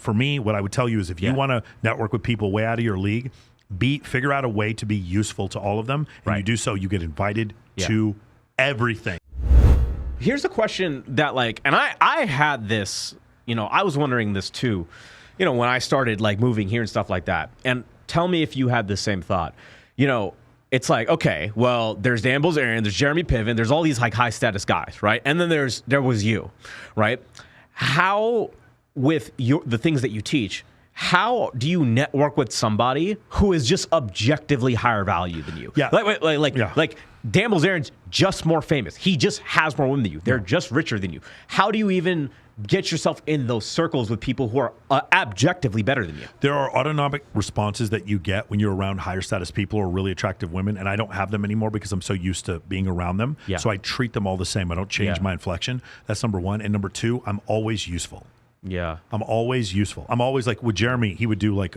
for me, what I would tell you is if you want to network with people way out of your league, figure out a way to be useful to all of them. And you do so, you get invited to everything. Here's a question that and I had this, I was wondering this too, when I started moving here and stuff like that. And tell me if you had the same thought. It's okay, well, there's Dan Bilzerian, there's Jeremy Piven, there's all these high status guys, right? And then there was you, right? How, with the things that you teach, how do you network with somebody who is just objectively higher value than you? Yeah. Like Dan Bilzerian's just more famous. He just has more women than you. They're just richer than you. How do you even get yourself in those circles with people who are objectively better than you? There are autonomic responses that you get when you're around higher status people or really attractive women, and I don't have them anymore because I'm so used to being around them. Yeah. So I treat them all the same. I don't change my inflection. That's number one. And number two, I'm always useful. Yeah. I'm always useful. I'm always with Jeremy, he would do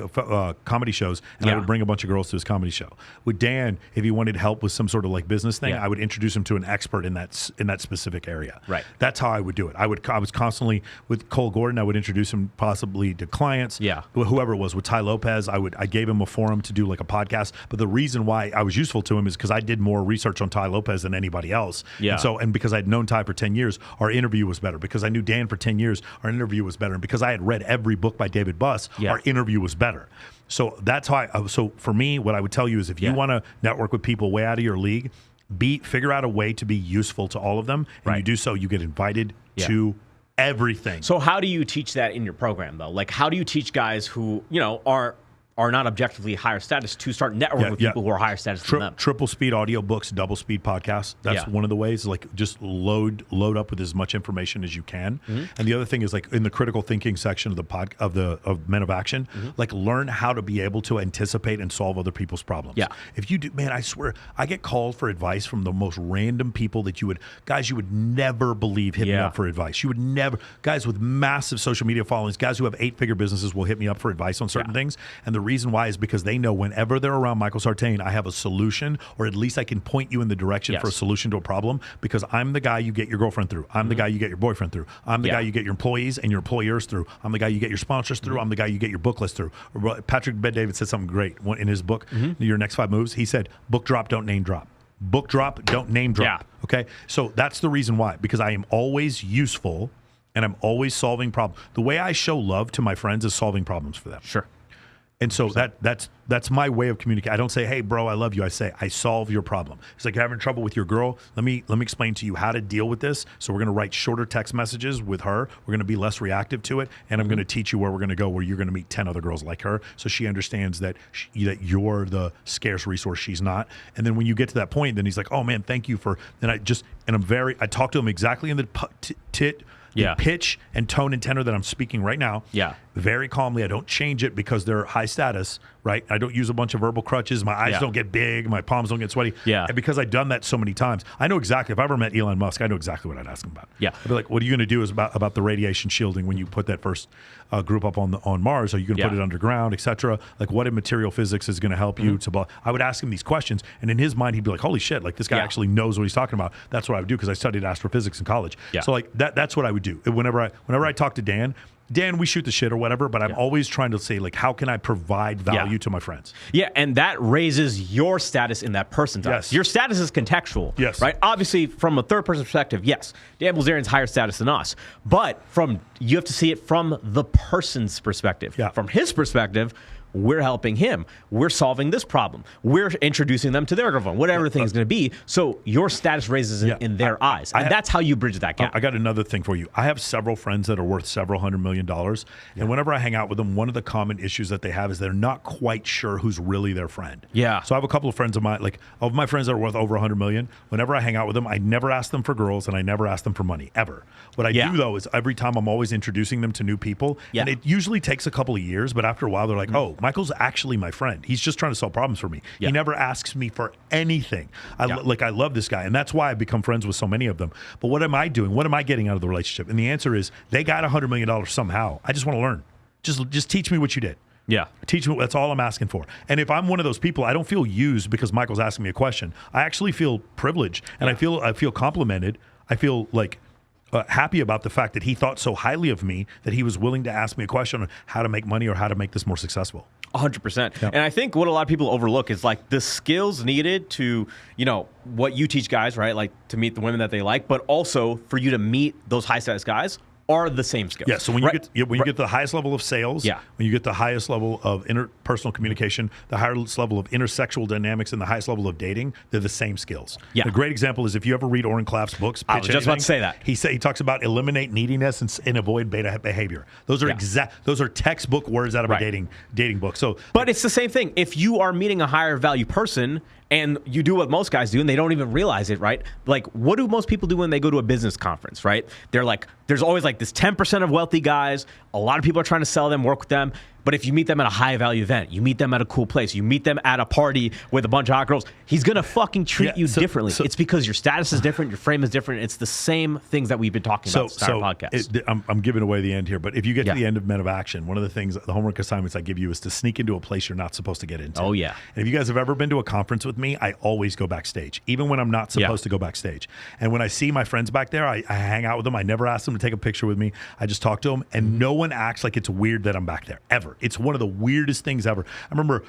comedy shows, and I would bring a bunch of girls to his comedy show. With Dan, if he wanted help with some sort of business thing, I would introduce him to an expert in that specific area. Right. That's how I would do it. I was constantly with Cole Gordon. I would introduce him possibly to clients. Yeah. Whoever it was. With Ty Lopez, I gave him a forum to do a podcast. But the reason why I was useful to him is because I did more research on Ty Lopez than anybody else. Yeah. And because I'd known Ty for 10 years, our interview was better. Because I knew Dan for 10 years, our interview was better. And because I had read every book by David Buss, our interview was better. So that's how so for me, what I would tell you is if you want to network with people way out of your league, figure out a way to be useful to all of them. And you do so, you get invited to everything. So how do you teach that in your program, though? How do you teach guys who, are not objectively higher status to start networking with people who are higher status than them? Triple speed audiobooks, double speed podcasts. That's one of the ways. Just load up with as much information as you can. Mm-hmm. And the other thing is in the critical thinking section of Men of Action, learn how to be able to anticipate and solve other people's problems. Yeah. If you do, man, I swear, I get called for advice from the most random people that you would never believe hit me up for advice. You would never, guys with massive social media followings, guys who have 8-figure businesses will hit me up for advice on certain things. And the reason why is because they know whenever they're around Michael Sartain, I have a solution, or at least I can point you in the direction for a solution to a problem, because I'm the guy you get your girlfriend through. I'm the guy you get your boyfriend through. I'm the guy you get your employees and your employers through. I'm the guy you get your sponsors through. I'm the guy you get your book list through. Patrick Bet-David said something great in his book, Your Next 5 Moves. He said, book drop, don't name drop. Book drop, don't name drop. Yeah. Okay? So that's the reason why, because I am always useful and I'm always solving problems. The way I show love to my friends is solving problems for them. Sure. And so that's my way of communicating. I don't say, "Hey, bro, I love you." I say, "I solve your problem." It's like you're having trouble with your girl. Let me explain to you how to deal with this. So we're going to write shorter text messages with her. We're going to be less reactive to it, and I'm going to teach you where we're going to go, where you're going to meet 10 other girls like her, so she understands that that you're the scarce resource, she's not. And then when you get to that point, then he's like, "Oh man, thank you for." And I talk to him exactly in the pitch and tone and tenor that I'm speaking right now. Yeah. Very calmly. I don't change it because they're high status, right? I don't use a bunch of verbal crutches. My eyes don't get big. My palms don't get sweaty. Yeah. And because I've done that so many times, I know exactly. If I ever met Elon Musk, I know exactly what I'd ask him about. Yeah. I'd be like, what are you going to do about the radiation shielding when you put that first group up on Mars? Are you going to put it underground, et cetera? What in material physics is going to help you to blah? I would ask him these questions, and in his mind, he'd be like, holy shit, this guy actually knows what he's talking about. That's what I would do because I studied astrophysics in college. Yeah. So that's what I would do. Whenever I talk to Dan, we shoot the shit or whatever, but I'm always trying to say, how can I provide value to my friends? Yeah, and that raises your status in that person's eyes. Your status is contextual. Yes. Right? Obviously, from a third person perspective, yes, Dan Bilzerian's higher status than us. But you have to see it from the person's perspective. Yeah. From his perspective, we're helping him. We're solving this problem. We're introducing them to their girlfriend, whatever the thing is going to be. So your status raises in their eyes. And that's how you bridge that gap. I got another thing for you. I have several friends that are worth several $100 million. And whenever I hang out with them, one of the common issues that they have is they're not quite sure who's really their friend. Yeah. So I have a couple of friends of mine, of my friends that are worth over $100 million. Whenever I hang out with them, I never ask them for girls and I never ask them for money, ever. What I do, though, is every time I'm always introducing them to new people. Yeah. And it usually takes a couple of years, but after a while, they're like, oh, Michael's actually my friend. He's just trying to solve problems for me. Yeah. He never asks me for anything. I love this guy, and that's why I've become friends with so many of them. But what am I doing? What am I getting out of the relationship? And the answer is they got $100 million somehow. I just want to learn. Just teach me what you did. Yeah. Teach me. That's all I'm asking for. And if I'm one of those people, I don't feel used because Michael's asking me a question. I actually feel privileged, and I feel complimented. I feel like happy about the fact that he thought so highly of me that he was willing to ask me a question on how to make money or how to make this more successful. 100%. And I think what a lot of people overlook is like the skills needed to, what you teach guys, right? Like to meet the women that they like, but also for you to meet those high status guys are the same skills. Yeah. So when you get the highest level of sales, yeah. when you get the highest level of interpersonal communication, the highest level of intersexual dynamics, and the highest level of dating, they're the same skills. Yeah. A great example is if you ever read Oren Klaff's books. I was just about to say that. He talks about eliminate neediness and avoid beta behavior. Those are those are textbook words out of a dating book. So, but it's the same thing. If you are meeting a higher value person and you do what most guys do and they don't even realize it, right? Like, what do most people do when they go to a business conference, right? They're like, there's always like this 10% of wealthy guys. A lot of people are trying to sell them, work with them. But if you meet them at a high value event, you meet them at a cool place, you meet them at a party with a bunch of hot girls, he's going to fucking treat you differently. It's because your status is different, your frame is different. It's the same things that we've been talking about in our podcast. I'm giving away the end here, but if you get to the end of Men of Action, one of the things, the homework assignments I give you is to sneak into a place you're not supposed to get into. Oh, yeah. And if you guys have ever been to a conference with me, I always go backstage, even when I'm not supposed to go backstage. And when I see my friends back there, I hang out with them. I never ask them to take a picture with me. I just talk to them, and no one acts like it's weird that I'm back there, ever. It's one of the weirdest things ever. I remember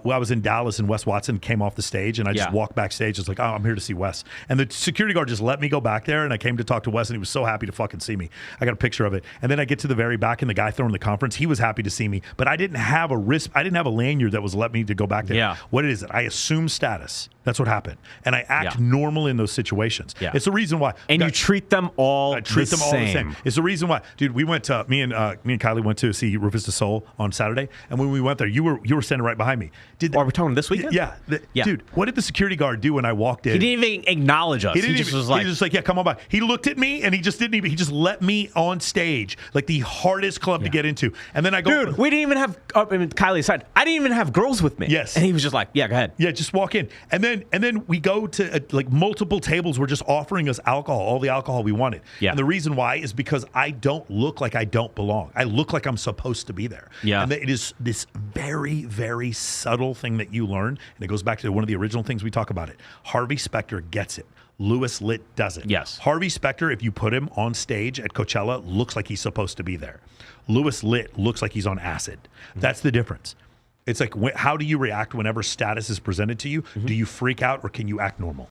when I was in Dallas and Wes Watson came off the stage, and I just walked backstage. I was like, oh, I'm here to see Wes. And the security guard just let me go back there, and I came to talk to Wes, and he was so happy to fucking see me. I got a picture of it. And then I get to the very back, and the guy throwing the conference, he was happy to see me, but I didn't have a wrist. I didn't have a lanyard that was let me to go back there. Yeah. What is it? I assume status. That's what happened. And I act normal in those situations. Yeah. It's the reason why. And you treat them all the same. It's the reason why. Dude, we went to, me and Kylie went to see Rufus Du Sol on Saturday. And when we went there, you were standing right behind me. Are we talking this weekend? Yeah. Dude, what did the security guard do when I walked in? He didn't even acknowledge us. He just was like, yeah, come on by. He looked at me and he just let me on stage, like the hardest club to get into. And then I go, dude, we didn't even have, Kylie aside, I didn't even have girls with me. Yes. And he was just like, yeah, go ahead. Yeah, just walk in. And then we go to like multiple tables were just offering us alcohol, all the alcohol we wanted. Yeah. And the reason why is because I don't look like I don't belong. I look like I'm supposed to be there. Yeah. And it is this very, very subtle thing that you learn. And it goes back to one of the original things we talk about it. Harvey Specter gets it. Louis Litt doesn't. Yes. Harvey Specter, if you put him on stage at Coachella, looks like he's supposed to be there. Louis Litt looks like he's on acid. That's the difference. It's like, how do you react whenever status is presented to you? Do you freak out or can you act normal?